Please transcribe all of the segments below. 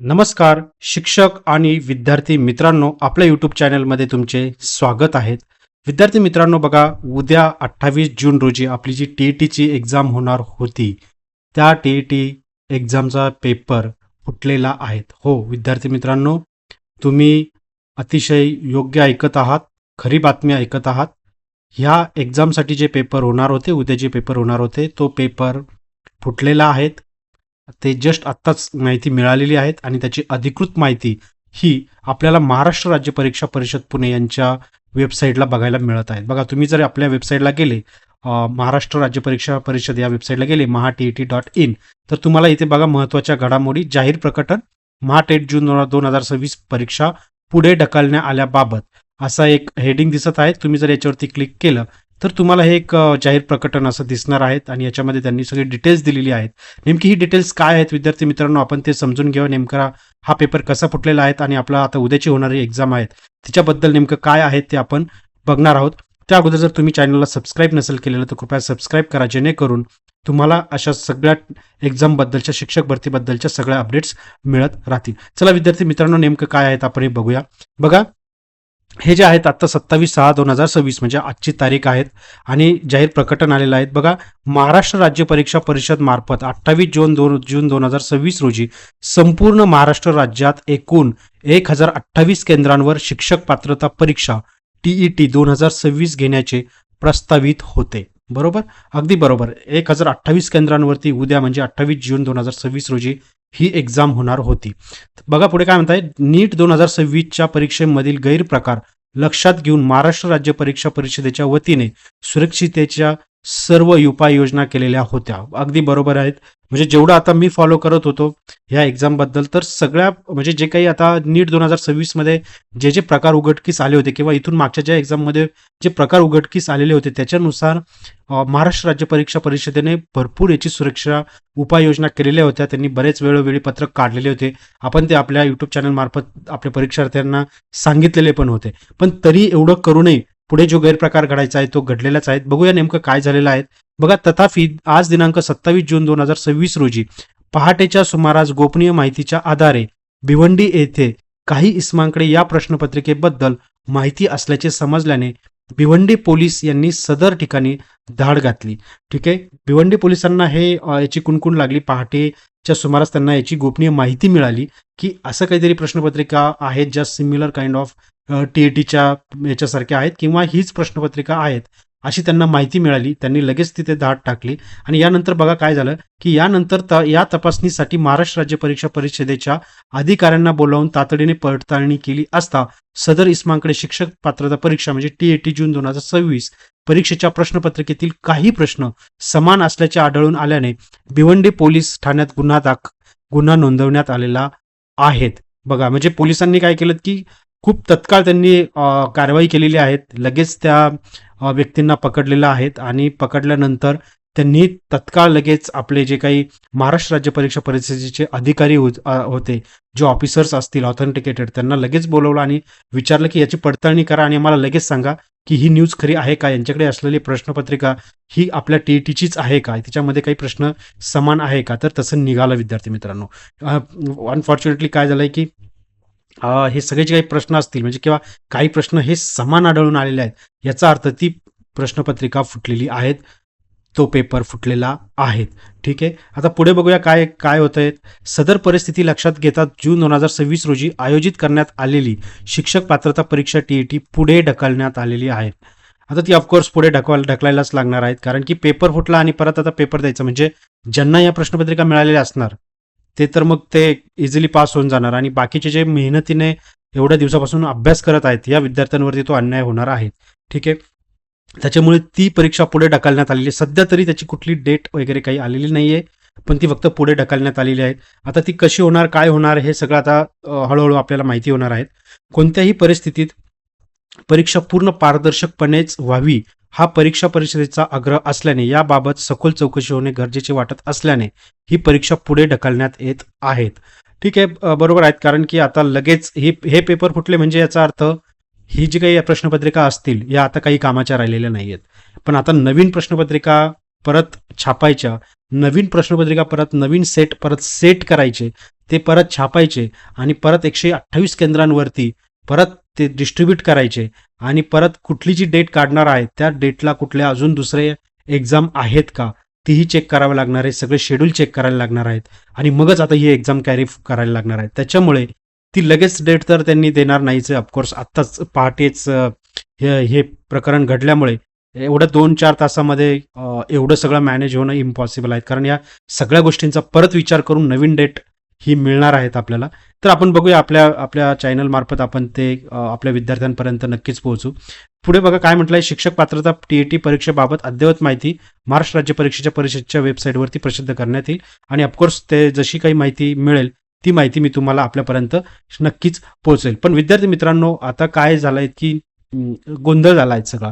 नमस्कार शिक्षक आणि विद्यार्थी मित्रांनो, आपल्या यूट्यूब चॅनलमध्ये तुमचे स्वागत आहे. विद्यार्थी मित्रांनो, बघा, उद्या 28 जून रोजी आपली जी टी-ई-टीची एक्झाम होणार होती, त्या टी-ई-टी एक्झामचा पेपर फुटलेला आहे. हो विद्यार्थी मित्रांनो, तुम्ही अतिशय योग्य ऐकत आहात, खरी बातमी ऐकत आहात. ह्या एक्झामसाठी जे पेपर होणार होते, उद्या जे पेपर होणार होते, तो पेपर फुटलेला आहे. ते जस्ट आत्ताच माहिती मिळालेली आहेत आणि त्याची अधिकृत माहिती ही आपल्याला महाराष्ट्र राज्य परीक्षा परिषद पुणे यांच्या वेबसाईटला बघायला मिळत आहे. बघा, तुम्ही जर आपल्या वेबसाईटला गेले, महाराष्ट्र राज्य परीक्षा परिषद या वेबसाईटला गेले, maha.tet.in, तर तुम्हाला इथे बघा महत्त्वाच्या घडामोडी, जाहीर प्रकटन, महा-टेट जून 2026 परीक्षा पुढे ढकलण्यात आल्याबाबत असा एक हेडिंग दिसत आहे. तुम्ही जर याच्यावरती क्लिक केलं तर तुम्हाला हे एक जाहीर प्रकटन असं दिसणार आहेत आणि याच्यामध्ये त्यांनी सगळी डिटेल्स दिलेली आहेत. नेमकी ही डिटेल्स काय आहेत विद्यार्थी मित्रांनो, आपण ते समजून घेऊ. नेमका हा पेपर कसा फुटलेला आहे आणि आपला आता उद्याची होणारी एक्झाम आहेत तिच्याबद्दल नेमकं काय आहे ते आपण बघणार आहोत. त्या अगोदर जर तुम्ही चॅनलला सबस्क्राईब नसेल केलेलं तर कृपया सबस्क्राईब करा, जेणेकरून तुम्हाला अशा सगळ्या एक्झामबद्दलच्या, शिक्षक भरतीबद्दलच्या सगळ्या अपडेट्स मिळत राहतील. चला विद्यार्थी मित्रांनो, नेमकं काय आहेत आपण हे बघूया. बघा, हे जे आहेत आत्ता 27/6/2026 म्हणजे आजची तारीख आहेत आणि जाहीर प्रकटन आलेलं आहे. बघा, महाराष्ट्र राज्य परीक्षा परिषद मार्फत 28 जून 2026 रोजी संपूर्ण महाराष्ट्र राज्यात एकूण 1028 केंद्रांवर शिक्षक पात्रता परीक्षा टी-ई-टी 2026 घेण्याचे प्रस्तावित होते. बरोबर, अगदी बरोबर. 1028 केंद्रांवरती उद्या म्हणजे 28 जून 2026 रोजी ही एक्झाम होणार होती. बघा पुढे काय म्हणताय, नीट 2026च्या परीक्षेमधील गैरप्रकार लक्षात घेऊन महाराष्ट्र राज्य परीक्षा परिषदेच्या वतीने सुरक्षितेच्या सर्व उपाययोजना केलेल्या होत्या. अगदी बरोबर आहेत. म्हणजे जेवढं आता मी फॉलो करत होतो ह्या एक्झाम बद्दल, तर सगळ्या म्हणजे जे काही आता नीट 2026 मध्ये जे जे प्रकार उघडकीस आले होते किंवा इथून मागच्या ज्या एक्झाममध्ये जे प्रकार उघडकीस आलेले होते त्याच्यानुसार महाराष्ट्र राज्य परीक्षा परिषदेने भरपूर याची सुरक्षा उपाययोजना केलेल्या होत्या. त्यांनी बरेच वेळोवेळी पत्रक काढलेले होते. आपण ते आपल्या यूट्यूब चॅनल मार्फत आपल्या परीक्षार्थ्यांना सांगितलेले पण होते. पण तरी एवढं करूनही पुढे जो गैरप्रकार घडायचा आहे तो घडलेलाच आहे. बघूया नेमकं काय झालेलं आहे. बघा, तथापि आज दिनांक 27 जून 2026 रोजी पहाटेच्या सुमारास गोपनीय माहितीच्या आधारे भिवंडी येथे काही इसमांकडे या प्रश्नपत्रिकेबद्दल माहिती असल्याचे समजल्याने भिवंडी पोलीस यांनी सदर ठिकाणी धाड घातली. ठीक आहे, भिवंडी पोलिसांना याची कुणकुण लागली. पहाटेच्या सुमारास त्यांना याची गोपनीय माहिती मिळाली की असं काहीतरी प्रश्नपत्रिका आहेत ज्या सिमिलर काइंड ऑफ टी-ई-टीच्या याच्यासारख्या आहेत किंवा हीच प्रश्नपत्रिका आहेत अशी त्यांना माहिती मिळाली. त्यांनी लगेच तिथे धाड टाकली आणि यानंतर बघा काय झालं की यानंतर या तपासणीसाठी महाराष्ट्र राज्य परीक्षा परिषदेच्या अधिकाऱ्यांना बोलावून तातडीने पडताळणी केली असता सदर इस्मांकडे शिक्षक पात्रता परीक्षा म्हणजे टी-ई-टी जून 2026 परीक्षेच्या प्रश्नपत्रिकेतील काही प्रश्न समान असल्याचे आढळून आल्याने भिवंडी पोलीस ठाण्यात गुन्हा नोंदवण्यात आलेला आहेत. बघा, म्हणजे पोलिसांनी काय केलं की खूप तत्काळ त्यांनी कारवाई केलेली आहेत. लगेच त्या व्यक्तींना पकडलेलं आहेत आणि पकडल्यानंतर त्यांनी तत्काळ लगेच आपले जे काही महाराष्ट्र राज्य परीक्षा परिषदेचे अधिकारी होते, जे ऑफिसर्स असतील ऑथेंटिकेटेड, त्यांना लगेच बोलवलं आणि विचारलं की याची पडताळणी करा आणि आम्हाला लगेच सांगा की ही न्यूज खरी आहे का, यांच्याकडे असलेली प्रश्नपत्रिका ही आपल्या टी-ई-टीचीच आहे का, तिच्यामध्ये काही प्रश्न समान आहे का. तर तसं निघालं विद्यार्थी मित्रांनो. अनफॉर्च्युनेटली काय झालंय की हे सगळे जे काही प्रश्न असतील म्हणजे किंवा काही प्रश्न हे समान आढळून आलेले आहेत, याचा अर्थ ती प्रश्नपत्रिका फुटलेली आहेत, तो पेपर फुटलेला आहे. ठीक आहे, आता पुढे बघूया काय काय होतंय. सदर परिस्थिती लक्षात घेता जून 2026 रोजी आयोजित करण्यात आलेली शिक्षक पात्रता परीक्षा टी-ई-टी पुढे ढकलण्यात आलेली आहे. आता ती ऑफकोर्स पुढे ढकलायलाच लागणार आहेत, कारण की पेपर फुटला आणि परत आता पेपर द्यायचा म्हणजे ज्यांना या प्रश्नपत्रिका मिळालेल्या असणार ते तर मग ते इझिली पास होऊन जाणार आणि बाकीचे जे मेहनतीने एवढ्या दिवसापासून अभ्यास करत आहेत या विद्यार्थ्यांवरती तो अन्याय होणार आहे. ठीक आहे, त्याच्यामुळे ती परीक्षा पुढे ढकलण्यात आलेली आहे. सध्या तरी त्याची कुठली डेट वगैरे काही आलेली नाहीये, पण ती फक्त पुढे ढकलण्यात आलेली आहे. आता ती कशी होणार, काय होणार हे सगळं आता हळूहळू आपल्याला माहिती होणार आहे. कोणत्याही परिस्थितीत परीक्षा पूर्ण पारदर्शकपणेच व्हावी हा परीक्षा परिषदेचा आग्रह असल्याने याबाबत सखोल चौकशी होणे गरजेचे वाटत असल्याने ही परीक्षा पुढे ढकलण्यात येत आहेत. ठीक आहे, बरोबर आहेत, कारण की आता लगेच हे पेपर फुटले म्हणजे याचा अर्थ ही जी काही प्रश्नपत्रिका असतील या आता काही कामाच्या राहिलेल्या नाही आहेत. पण आता नवीन प्रश्नपत्रिका परत छापायच्या नवीन प्रश्नपत्रिका परत नवीन सेट परत सेट करायचे, ते परत छापायचे आणि परत 128 केंद्रांवरती परत ते डिस्ट्रीब्यूट करायचे आणि परत कुठली जी डेट काढणार आहे त्या डेटला कुठल्या अजून दुसरे एक्झाम आहेत का तीही चेक करावं लागणार आहे. सगळे शेड्यूल चेक करायला लागणार आहेत आणि मगच आता ही एक्झाम कॅरी करायला लागणार आहे. त्याच्यामुळे ती लगेच डेट तर त्यांनी देणार नाहीच. ऑफकोर्स आत्ताच पहाटेच हे प्रकरण घडल्यामुळे एवढं 2-4 तासामध्ये एवढं सगळं मॅनेज होणं इम्पॉसिबल आहे. कारण या सगळ्या गोष्टींचा परत विचार करून नवीन डेट ही मिळणार आहेत आपल्याला. तर आपण बघूया आपल्या आपल्या चॅनल मार्फत आपण ते आपल्या विद्यार्थ्यांपर्यंत नक्कीच पोहोचू. पुढे बघा काय म्हटलंय, शिक्षक पात्रता टीईटी परीक्षेबाबत अद्ययावत माहिती महाराष्ट्र राज्य परीक्षेच्या परिषदेच्या वेबसाईटवरती प्रसिद्ध करण्यात येईल आणि ऑफकोर्स ते जशी काही माहिती मिळेल ती माहिती मी तुम्हाला आपल्यापर्यंत नक्कीच पोहोचेल. पण विद्यार्थी मित्रांनो, आता काय झालंय की गोंधळ झाला आहे सगळा.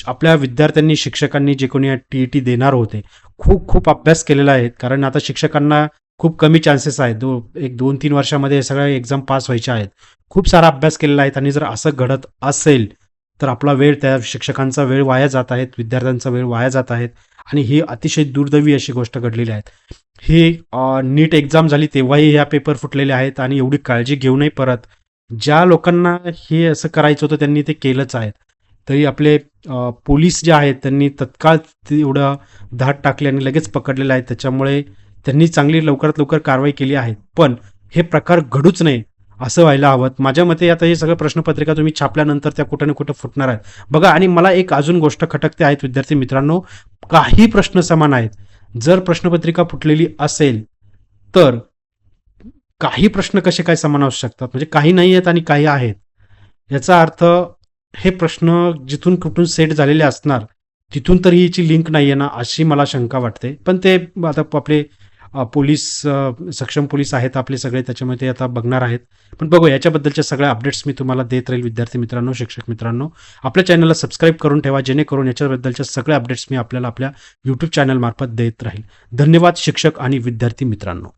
आपल्या विद्यार्थ्यांनी शिक्षकांनी जे कोणी टीईटी देणार होते खूप खूप अभ्यास केलेला आहे. कारण आता शिक्षकांना खूप कमी चान्सेस आहेत. एक 2-3 वर्षामध्ये सगळ्या एक्झाम पास व्हायच्या आहेत. खूप सारा अभ्यास केलेला आहे आणि जर असं घडत असेल तर आपला वेळ, त्या शिक्षकांचा वेळ वाया जात आहेत, विद्यार्थ्यांचा वेळ वाया जात आहेत आणि ही अतिशय दुर्दैवी अशी गोष्ट घडलेली आहे. ही नीट एक्झाम झाली तेव्हाही ह्या पेपर फुटलेले आहेत आणि एवढी काळजी घेऊनही परत ज्या लोकांना हे असं करायचं होतं त्यांनी ते केलंच आहे. तरी आपले पोलीस जे आहेत त्यांनी तत्काळ एवढं धाड टाकले आणि लगेच पकडलेलं आहे. त्याच्यामुळे त्यांनी चांगली लवकरात लवकर कारवाई केली आहे. पण हे प्रकार घडूच नये असं व्हायला हवं. माझ्या मते आता हे सगळं प्रश्नपत्रिका तुम्ही छापल्यानंतर त्या कुठं ना कुठं फुटणार आहेत. बघा, आणि मला एक अजून गोष्ट खटकते आहेत विद्यार्थी मित्रांनो, काही प्रश्न समान आहेत. जर प्रश्नपत्रिका फुटलेली असेल तर काही प्रश्न कसे काय समान असू शकतात? म्हणजे काही नाही आहेत आणि काही आहेत. याचा अर्थ हे प्रश्न जिथून कुठून सेट झालेले असणार तिथून तर हिची लिंक नाही आहे ना, अशी मला शंका वाटते. पण ते आता आपले पोलीस, सक्षम पोलीस आहेत आपले सगळे, त्याच्यामुळे ते आता बघणार आहेत. पण बघू, याच्याबद्दलच्या सगळ्या अपडेट्स मी तुम्हाला देत राहील विद्यार्थी मित्रांनो, शिक्षक मित्रांनो. आपल्या चॅनलला सबस्क्राईब करून ठेवा, जेणेकरून याच्याबद्दलच्या सगळ्या अपडेट्स मी आपल्याला आपल्या यूट्यूब चॅनल मार्फत देत राहील. धन्यवाद शिक्षक आणि विद्यार्थी मित्रांनो.